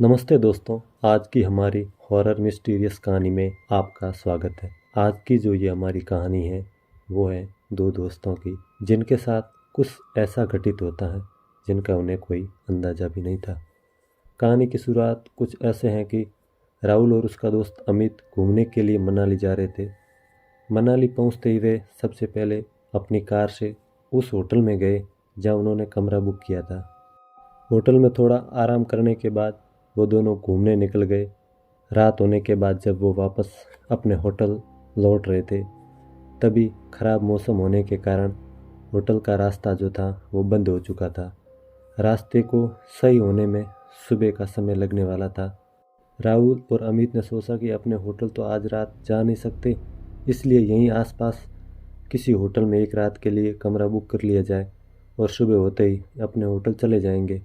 नमस्ते दोस्तों। आज की हमारी हॉरर मिस्टीरियस कहानी में आपका स्वागत है। आज की जो ये हमारी कहानी है वो है दो दोस्तों की, जिनके साथ कुछ ऐसा घटित होता है जिनका उन्हें कोई अंदाजा भी नहीं था। कहानी की शुरुआत कुछ ऐसे है कि राहुल और उसका दोस्त अमित घूमने के लिए मनाली जा रहे थे। मनाली पहुंचते ही वे सबसे पहले अपनी कार से उस होटल में गए जहां उन्होंने कमरा बुक किया था। होटल में थोड़ा आराम करने के बाद वो दोनों घूमने निकल गए। रात होने के बाद जब वो वापस अपने होटल लौट रहे थे, तभी खराब मौसम होने के कारण होटल का रास्ता जो था वो बंद हो चुका था। रास्ते को सही होने में सुबह का समय लगने वाला था। राहुल और अमित ने सोचा कि अपने होटल तो आज रात जा नहीं सकते, इसलिए यहीं आसपास किसी होटल में एक रात के लिए कमरा बुक कर लिया जाए और सुबह होते ही अपने होटल चले जाएंगे।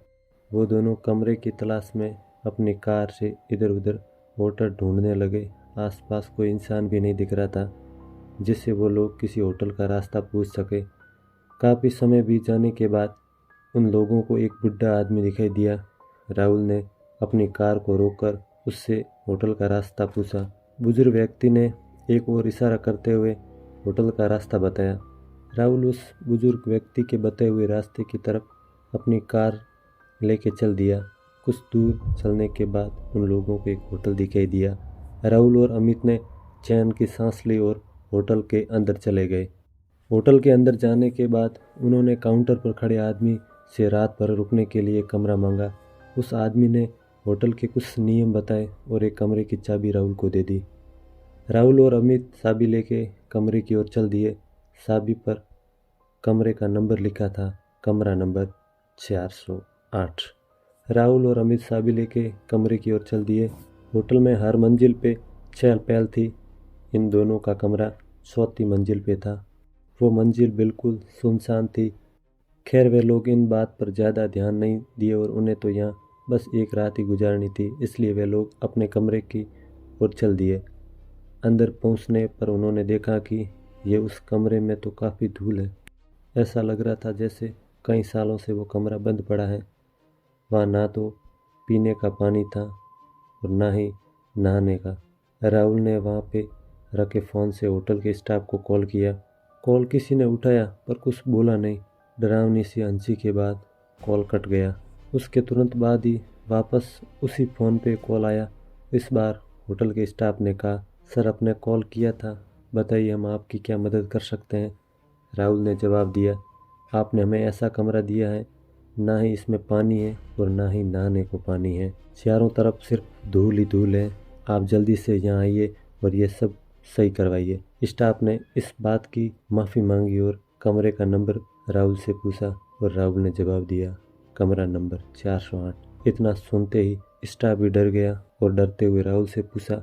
वो दोनों कमरे की तलाश में अपनी कार से इधर उधर होटल ढूंढने लगे। आसपास कोई इंसान भी नहीं दिख रहा था जिससे वो लोग किसी होटल का रास्ता पूछ सके। काफ़ी समय बीत जाने के बाद उन लोगों को एक बुढ़ा आदमी दिखाई दिया। राहुल ने अपनी कार को रोककर उससे होटल का रास्ता पूछा। बुजुर्ग व्यक्ति ने एक और इशारा करते हुए होटल का रास्ता बताया। राहुल उस बुजुर्ग व्यक्ति के बताए हुए रास्ते की तरफ अपनी कार लेके चल दिया। कुछ दूर चलने के बाद उन लोगों को एक होटल दिखाई दिया। राहुल और अमित ने चैन की सांस ली और होटल के अंदर चले गए। होटल के अंदर जाने के बाद उन्होंने काउंटर पर खड़े आदमी से रात भर रुकने के लिए कमरा मांगा। उस आदमी ने होटल के कुछ नियम बताए और एक कमरे की चाबी राहुल को दे दी। राहुल और अमित चाबी लेके कमरे की ओर चल दिए। चाबी पर कमरे का नंबर लिखा था, कमरा नंबर 408। राहुल और अमित चाबी लेके कमरे की ओर चल दिए। होटल में हर मंजिल पे चहल पहल थी। इन दोनों का कमरा चौथी मंजिल पे था। वो मंजिल बिल्कुल सुनसान थी। खैर, वे लोग इन बात पर ज़्यादा ध्यान नहीं दिए और उन्हें तो यहाँ बस एक रात ही गुजारनी थी, इसलिए वे लोग अपने कमरे की ओर चल दिए। अंदर पहुँचने पर उन्होंने देखा कि ये उस कमरे में तो काफ़ी धूल है। ऐसा लग रहा था जैसे कई सालों से वो कमरा बंद पड़ा है। वहाँ ना तो पीने का पानी था और ना ही नहाने का। राहुल ने वहाँ पे रखे फ़ोन से होटल के स्टाफ को कॉल किया। कॉल किसी ने उठाया पर कुछ बोला नहीं। डरावनी सी हंसी के बाद कॉल कट गया। उसके तुरंत बाद ही वापस उसी फ़ोन पे कॉल आया। इस बार होटल के स्टाफ ने कहा, सर आपने कॉल किया था, बताइए हम आपकी क्या मदद कर सकते हैं। राहुल ने जवाब दिया, आपने हमें ऐसा कमरा दिया है, ना ही इसमें पानी है और ना ही नहाने को पानी है। चारों तरफ सिर्फ धूल ही धूल है। आप जल्दी से यहाँ आइए और ये सब सही करवाइए। स्टाफ ने इस बात की माफ़ी मांगी और कमरे का नंबर राहुल से पूछा और राहुल ने जवाब दिया, कमरा नंबर 408। इतना सुनते ही स्टाफ भी डर गया और डरते हुए राहुल से पूछा,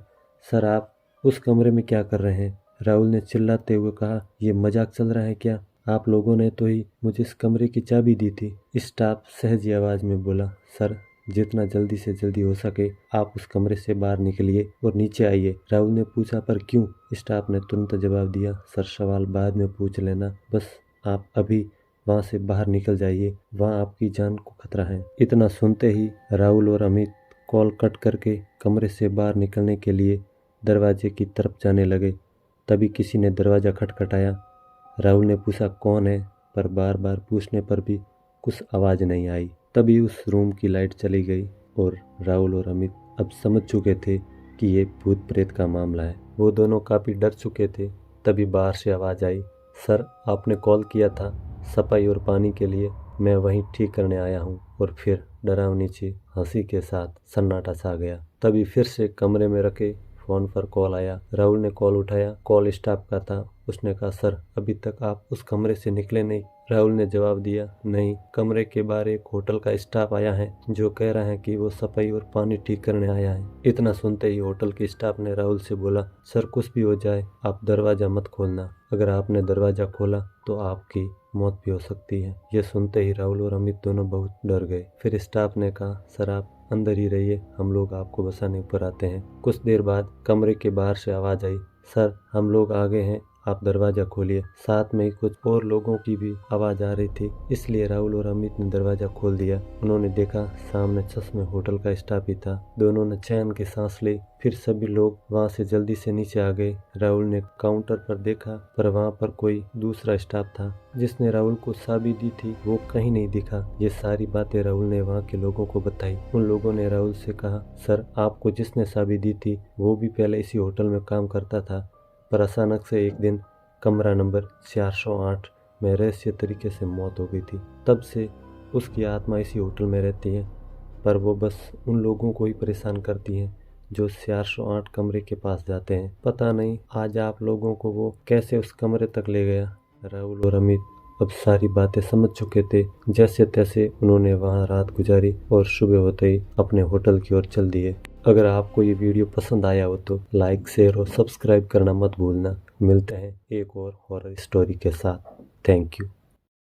सर आप उस कमरे में क्या कर रहे हैं। राहुल ने चिल्लाते हुए कहा, ये मजाक चल रहा है क्या। आप लोगों ने तो ही मुझे इस कमरे की चाबी दी थी। स्टाफ सहज आवाज़ में बोला, सर जितना जल्दी से जल्दी हो सके आप उस कमरे से बाहर निकलिए और नीचे आइए। राहुल ने पूछा, पर क्यों। स्टाफ ने तुरंत जवाब दिया, सर सवाल बाद में पूछ लेना, बस आप अभी वहाँ से बाहर निकल जाइए, वहाँ आपकी जान को खतरा है। इतना सुनते ही राहुल और अमित कॉल कट करके कमरे से बाहर निकलने के लिए दरवाजे की तरफ जाने लगे। तभी किसी ने दरवाज़ा खटखटाया। राहुल ने पूछा कौन है, पर बार बार पूछने पर भी कुछ आवाज़ नहीं आई। तभी उस रूम की लाइट चली गई और राहुल और अमित अब समझ चुके थे कि ये भूत प्रेत का मामला है। वो दोनों काफ़ी डर चुके थे। तभी बाहर से आवाज़ आई, सर आपने कॉल किया था सफाई और पानी के लिए, मैं वहीं ठीक करने आया हूँ। और फिर डरावनी सी हंसी के साथ सन्नाटा छा गया। तभी फिर से कमरे में रखे फ़ोन पर कॉल आया। राहुल ने कॉल उठाया। कॉल स्टाफ का था। उसने कहा, सर अभी तक आप उस कमरे से निकले नहीं। राहुल ने जवाब दिया, नहीं, कमरे के बाहर एक होटल का स्टाफ आया है जो कह रहा है कि वो सफाई और पानी ठीक करने आया है। इतना सुनते ही होटल के स्टाफ ने राहुल से बोला, सर कुछ भी हो जाए आप दरवाज़ा मत खोलना, अगर आपने दरवाज़ा खोला तो आपकी मौत भी हो सकती है। ये सुनते ही राहुल और अमित दोनों बहुत डर गए। फिर स्टाफ ने कहा, सर आप अंदर ही रहिए, हम लोग आपको बसाने ऊपर आते हैं। कुछ देर बाद कमरे के बाहर से आवाज़ आई, सर हम लोग आ गए हैं, आप दरवाजा खोलिए। साथ में ही कुछ और लोगों की भी आवाज आ रही थी, इसलिए राहुल और अमित ने दरवाजा खोल दिया। उन्होंने देखा सामने सच में होटल का स्टाफ ही था। दोनों ने चैन की सांस ली। फिर सभी लोग वहां से जल्दी से नीचे आ गए। राहुल ने काउंटर पर देखा पर वहां पर कोई दूसरा स्टाफ था। जिसने राहुल को चाबी दी थी वो कहीं नहीं दिखा। ये सारी बातें राहुल ने वहाँ के लोगों को बताई। उन लोगों ने राहुल से कहा, सर आपको जिसने चाबी दी थी वो भी पहले इसी होटल में काम करता था, पर अचानक से एक दिन कमरा नंबर 408 में रहस्य तरीके से मौत हो गई थी। तब से उसकी आत्मा इसी होटल में रहती है, पर वो बस उन लोगों को ही परेशान करती है जो 408 कमरे के पास जाते हैं। पता नहीं आज आप लोगों को वो कैसे उस कमरे तक ले गया। राहुल और अमित अब सारी बातें समझ चुके थे। जैसे तैसे उन्होंने वहां रात गुजारी और सुबह होते ही अपने होटल की ओर चल दिए। अगर आपको ये वीडियो पसंद आया हो तो लाइक, शेयर और सब्सक्राइब करना मत भूलना। मिलते हैं एक और हॉरर स्टोरी के साथ। Thank you.